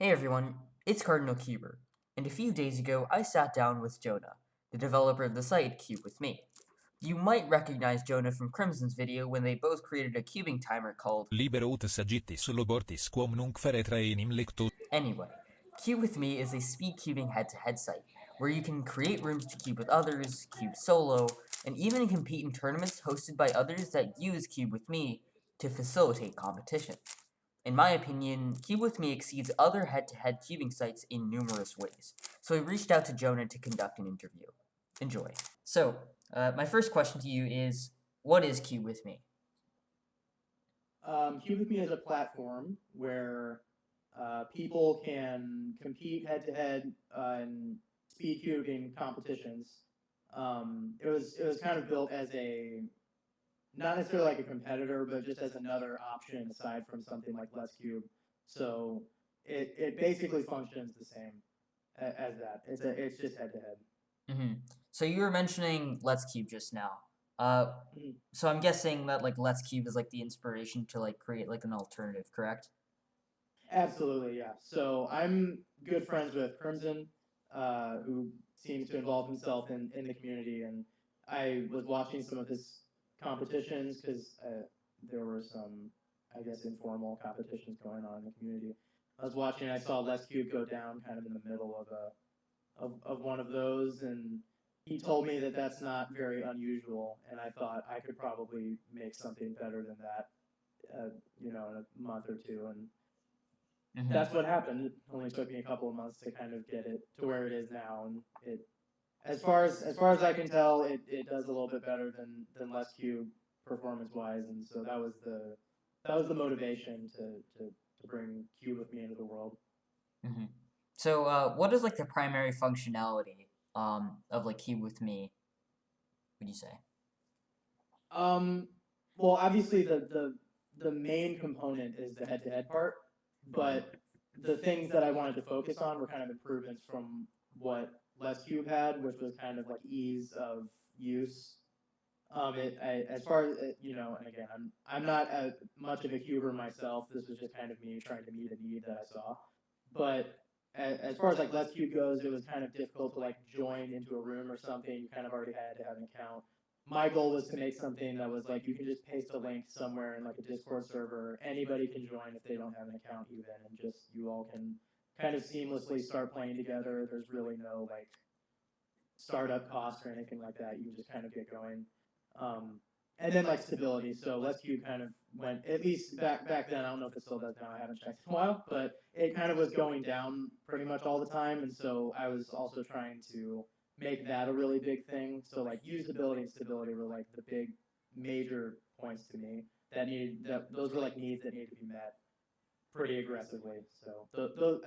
Hey everyone, it's Cardinal Cuber, and a few days ago I sat down with Jonah, the developer of the site Cube with Me. You might recognize Jonah from Crimson's video when they both created a cubing timer called Liber ut sagittis lobortis quam nunc feretra enim lectus. Anyway. Cube with Me is a speed cubing head-to-head site, where you can create rooms to cube with others, cube solo, and even compete in tournaments hosted by others that use Cube with Me to facilitate competition. In my opinion, Cube with Me exceeds other head-to-head cubing sites in numerous ways, so I reached out to Jonah to conduct an interview. Enjoy. So, my first question to you is, what is Cube with Me? Cube with Me is a platform where people can compete head-to-head in speed cubing competitions. It was kind of built as not necessarily like a competitor, but just as another option aside from something like Let's Cube. So it basically functions the same as that. It's just head-to-head. Mm-hmm. So you were mentioning Let's Cube just now. Mhm. So I'm guessing that like Let's Cube is like the inspiration to like create like an alternative, correct? Absolutely, yeah. So I'm good friends with Crimson, who seems to involve himself in the community, and I was watching some of his competitions because there were some, I guess, informal competitions going on in the community. I was watching, I saw Les Cube go down kind of in the middle of one of those, and he told me that that's not very unusual, and I thought I could probably make something better than that, in a month or two, and Mm-hmm. that's what happened. It only took me a couple of months to kind of get it to where it is now, and as far as I can tell, it does a little bit better than Less Cube performance wise, and so that was the motivation to bring Cube with me into the world. Mm-hmm. So, what is like the primary functionality of like Cube with Me? Would you say? Um, well, obviously the main component is the head-to-head part, but the things that I wanted to focus on were kind of improvements from what Less Cube had, which was kind of like ease of use. As far as and again, I'm not much of a cuber myself. This was just kind of me trying to meet a need that I saw. But as far as like Let's Cube goes, it was kind of difficult to like join into a room or something. You kind of already had to have an account. My goal was to make something that was like you can just paste a link somewhere in like a Discord server. Anybody can join if they don't have an account even, and just you all can kind of seamlessly start playing together. There's really no like startup costs or anything like that. You just kind of get going. Um, and then like stability. So Let's Cube kind of went, at least back then. I don't know if it still does now. I haven't checked in a while, but it kind of was going down pretty much all the time. And so I was also trying to make that a really big thing. So like usability and stability were like the big major points to me that those were like needs that needed to be met pretty aggressively. So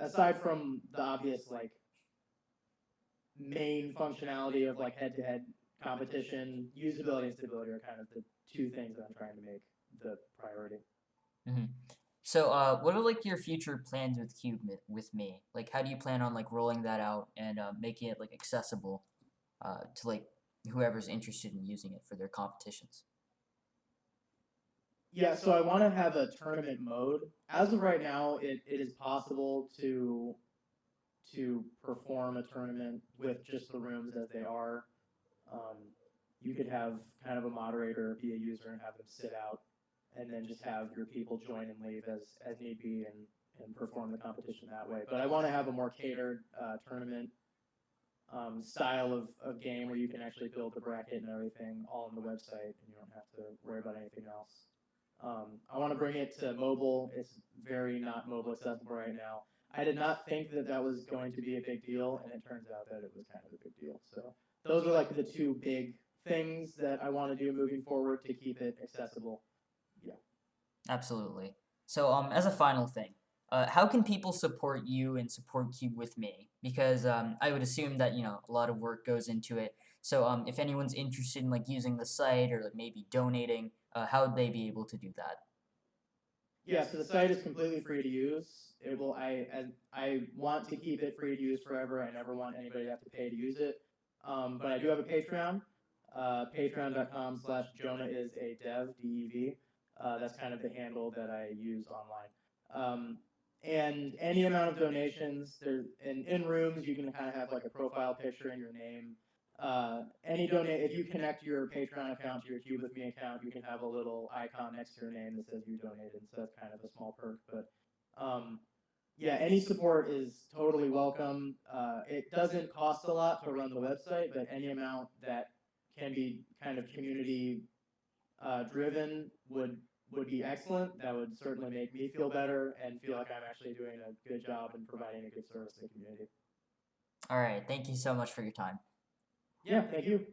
aside from the obvious like main functionality of like head-to-head competition, usability and stability are kind of the two things that I'm trying to make the priority. Mm-hmm. So, what are like your future plans with with Me? Like, how do you plan on like rolling that out and making it like accessible to like whoever's interested in using it for their competitions? Yeah, so I want to have a tournament mode. As of right now, it is possible to perform a tournament with just the rooms as they are. Um, you could have kind of a moderator be a user and have them sit out, and then just have your people join and leave as need be, and perform the competition that way. But I want to have a more catered tournament style of game where you can actually build the bracket and everything all on the website, and you don't have to worry about anything else. I want to bring it to mobile. It's very not mobile accessible right now. I did not think that that was going to be a big deal, and it turns out that it was kind of a big deal. So those are like the two big things that I want to do moving forward to keep it accessible. Yeah. Absolutely. So, as a final thing, how can people support you and support Cube with Me? Because I would assume that a lot of work goes into it. So, if anyone's interested in like using the site or like maybe donating, how would they be able to do that? Yeah, so the site is completely free to use. It will. I want to keep it free to use forever. I never want anybody to have to pay to use it. But I do have a Patreon. Patreon.com/jonahisadev, DEV. That's kind of the handle that I use online. And any amount of donations, in rooms, you can kind of have like a profile picture and your name. If you connect your Patreon account to your Cube with Me account, you can have a little icon next to your name that says you donated. So that's kind of a small perk. But yeah, any support is totally welcome. It doesn't cost a lot to run the website, but any amount that can be kind of community driven would be excellent. That would certainly make me feel better and feel like I'm actually doing a good job and providing a good service to the community. All right, thank you so much for your time. Yeah, thank you.